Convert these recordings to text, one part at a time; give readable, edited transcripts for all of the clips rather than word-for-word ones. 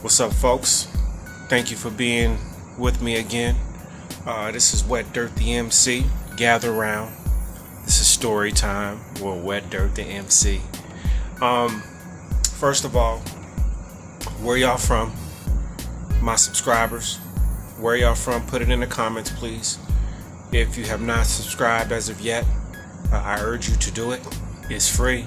What's up, folks? Thank you for being with me again. This is Wet Dirt the MC. Gather around. This is story time. Well, Wet Dirt the MC. First of all, where y'all from? My subscribers, where y'all from? Put it in the comments, please. If you have not subscribed as of yet, I urge you to do it. It's free.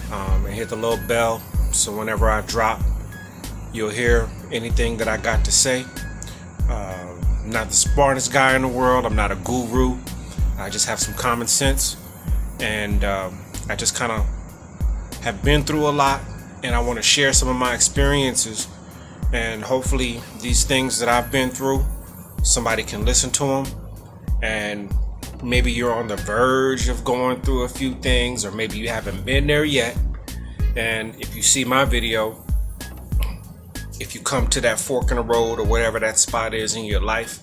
And hit the little bell so whenever I drop, you'll hear anything that I got to say. I'm not the smartest guy in the world. I'm not a guru. I just have some common sense. And I just kind of have been through a lot. And I want to share some of my experiences. And hopefully these things that I've been through, somebody can listen to them. And maybe you're on the verge of going through a few things. Or maybe you haven't been there yet. And if you see my video, if you come to that fork in the road or whatever that spot is in your life,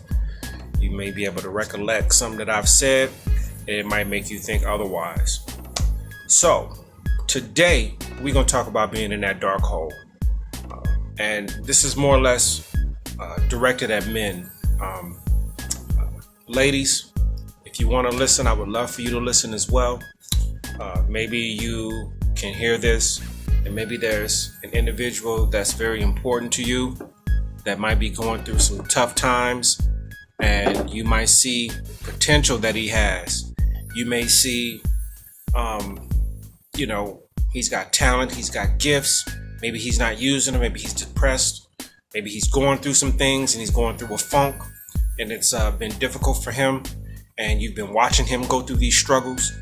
you may be able to recollect something that I've said, and it might make you think otherwise. So, today, we're going to talk about being in that dark hole. And this is more or less directed at men. Ladies, if you want to listen, I would love for you to listen as well. Maybe you can hear this, and maybe there's an individual that's very important to you that might be going through some tough times, and you might see potential that he has. You may see, he's got talent, he's got gifts. Maybe he's not using them. Maybe he's depressed. Maybe he's going through some things and he's going through a funk, and it's been difficult for him. And you've been watching him go through these struggles.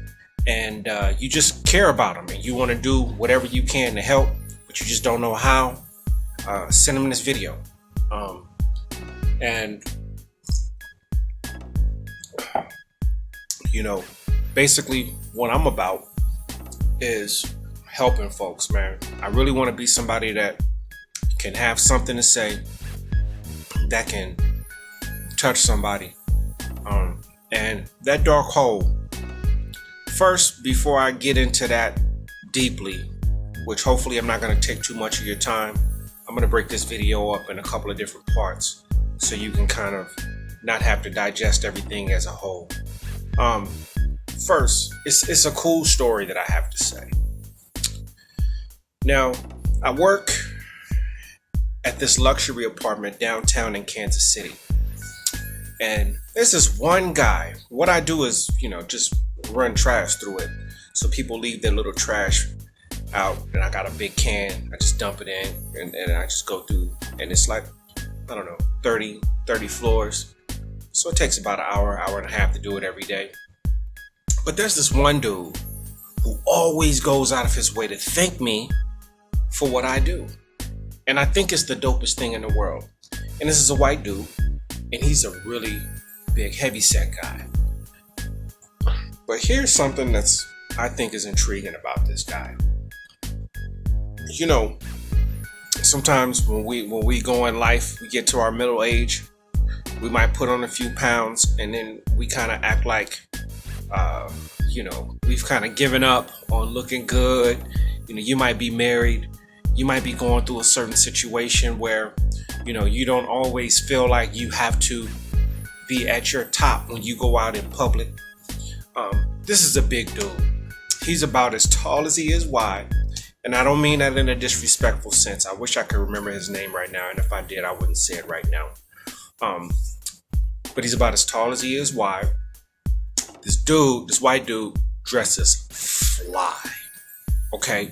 And you just care about him, and you want to do whatever you can to help, but you just don't know how. Send him this video. Basically what I'm about is helping folks, man. I really want to be somebody that can have something to say that can touch somebody. And that dark hole. First, before I get into that deeply, which hopefully I'm not going to take too much of your time, I'm going to break this video up in a couple of different parts so you can kind of not have to digest everything as a whole. First, it's a cool story that I have to say. Now, I work at this luxury apartment downtown in Kansas City. And there's this one guy. What I do is, just run trash through it. So people leave their little trash out, and I got a big can. I just dump it in, and I just go through. And it's like, 30 floors. So it takes about an hour and a half to do it every day. But there's this one dude who always goes out of his way to thank me for what I do. And I think it's the dopest thing in the world. And this is a white dude. And he's a really big, heavyset guy. But here's something that's I think is intriguing about this guy. Sometimes when we go in life, we get to our middle age, we might put on a few pounds, and then we kind of act like, we've kind of given up on looking good. You might be married, you might be going through a certain situation where you don't always feel like you have to be at your top when you go out in public. This is a big dude. He's about as tall as he is wide. And I don't mean that in a disrespectful sense. I wish I could remember his name right now. And if I did, I wouldn't say it right now. But he's about as tall as he is wide. This white dude dresses fly. Okay?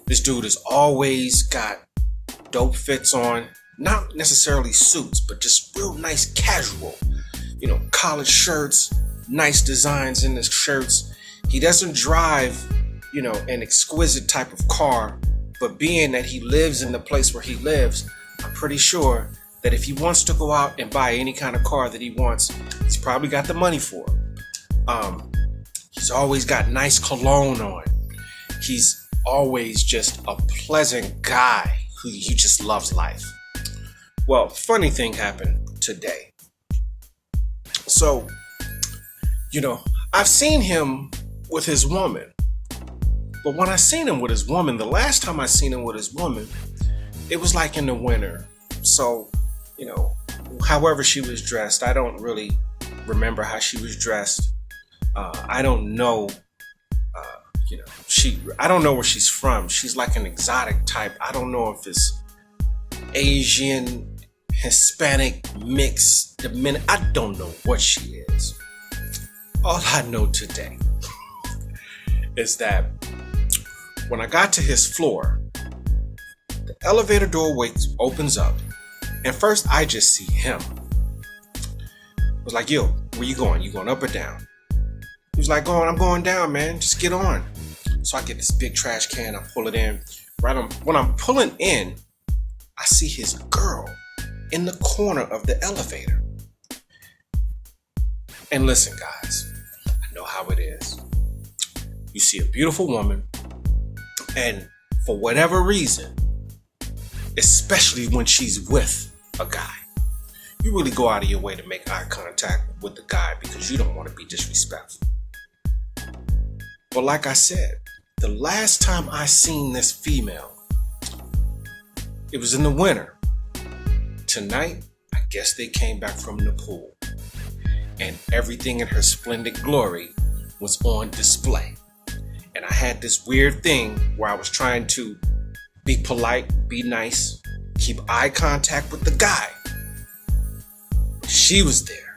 This dude has always got dope fits on. Not necessarily suits, but just real nice casual. Collared shirts, nice designs in his shirts. He doesn't drive, an exquisite type of car, but being that he lives in the place where he lives, I'm pretty sure that if he wants to go out and buy any kind of car that he wants, he's probably got the money for it. He's always got nice cologne on. He's always just a pleasant guy who just loves life. Well, funny thing happened today. So, I've seen him with his woman. But when I seen him with his woman, the last time I seen him with his woman, it was like in the winter. So, you know, however she was dressed, I don't really remember how she was dressed. I don't know, I don't know where she's from. She's like an exotic type. I don't know if it's Asian, Hispanic, mix, Dominican. I don't know what she is. All I know today is that when I got to his floor, the elevator door opens up, and first I just see him. I was like, yo, where you going? You going up or down? He was like, I'm going down, man. Just get on. So I get this big trash can, I pull it in. When I'm pulling in, I see his girl in the corner of the elevator. And listen, guys, I know how it is. You see a beautiful woman, and for whatever reason, especially when she's with a guy, you really go out of your way to make eye contact with the guy because you don't want to be disrespectful. But like I said, the last time I seen this female, it was in the winter. Tonight, I guess they came back from the pool, and everything in her splendid glory was on display. And I had this weird thing where I was trying to be polite, be nice, keep eye contact with the guy. She was there.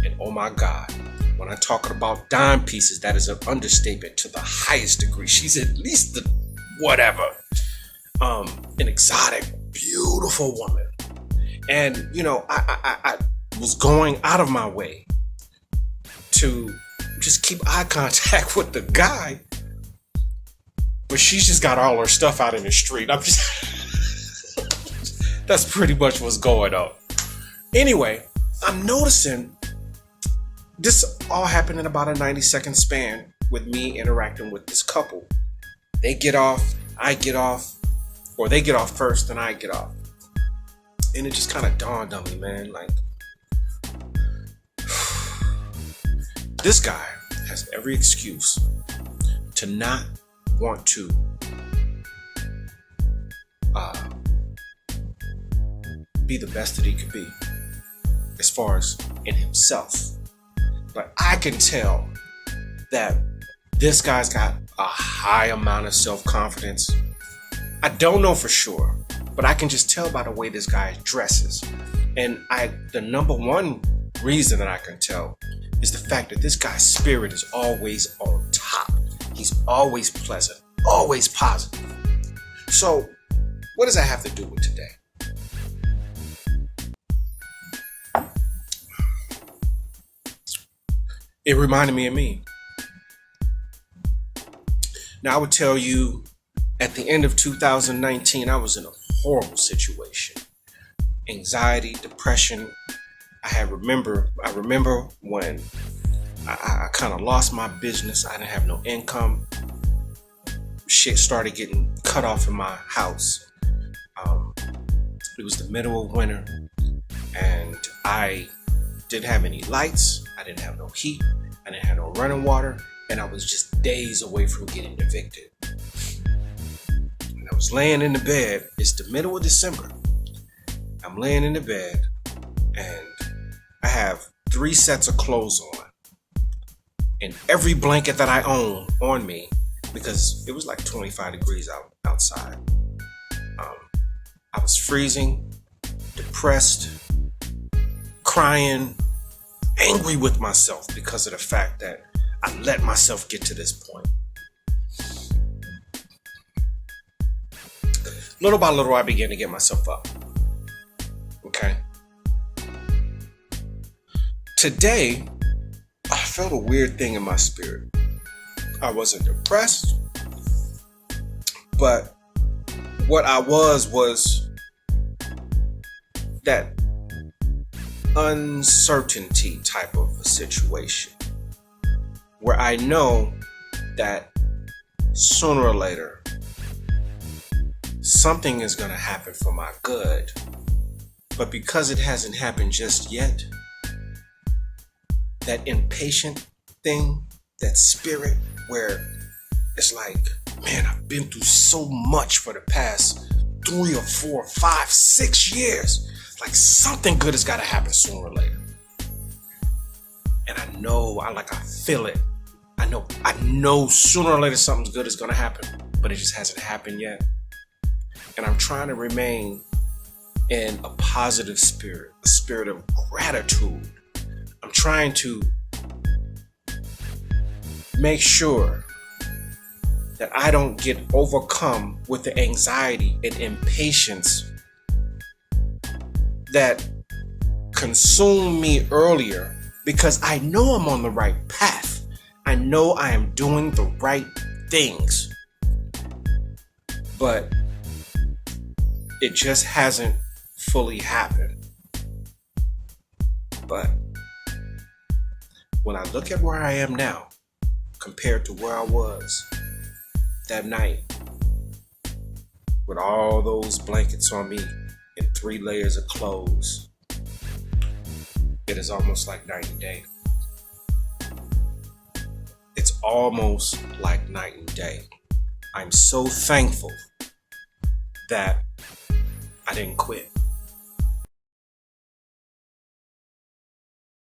And oh my God, when I'm talking about dime pieces, that is an understatement to the highest degree. She's at least the whatever. An exotic, beautiful woman. And, you know, I was going out of my way to just keep eye contact with the guy. But she's just got all her stuff out in the street. I'm just... That's pretty much what's going on. Anyway, I'm noticing this all happened in about a 90-second span with me interacting with this couple. They get off, I get off, or they get off first, then I get off. And it just kind of dawned on me, man, like, this guy has every excuse to not want to be the best that he could be as far as in himself. But I can tell that this guy's got a high amount of self-confidence. I don't know for sure, but I can just tell by the way this guy dresses. And the number one reason that I can tell is the fact that this guy's spirit is always on top. He's always pleasant, always positive. So, what does that have to do with today? It reminded me of me. Now, I would tell you, at the end of 2019, I was in a horrible situation. Anxiety, depression. I remember when I kind of lost my business. I didn't have no income. Shit started getting cut off in my house. It was the middle of winter, and I didn't have any lights. I didn't have no heat. I didn't have no running water, and I was just days away from getting evicted. And I was laying in the bed. It's the middle of December. I'm laying in the bed, and I have 3 sets of clothes on, and every blanket that I own on me, because it was like 25 degrees outside. I was freezing, depressed, crying, angry with myself because of the fact that I let myself get to this point. Little by little, I began to get myself up. Okay. Today, I felt a weird thing in my spirit. I wasn't depressed, but what I was that uncertainty type of a situation where I know that sooner or later something is going to happen for my good, but because it hasn't happened just yet, that impatient thing, that spirit where it's like, man, I've been through so much for the past 3 or 4, 5, 6 years. Like something good has got to happen sooner or later. And I feel it. I know sooner or later something good is going to happen, but it just hasn't happened yet. And I'm trying to remain in a positive spirit, a spirit of gratitude. I'm trying to make sure that I don't get overcome with the anxiety and impatience that consumed me earlier, because I know I'm on the right path. I know I am doing the right things, but it just hasn't fully happened. But when I look at where I am now compared to where I was that night, with all those blankets on me and 3 layers of clothes, it is almost like night and day. It's almost like night and day. I'm so thankful that I didn't quit.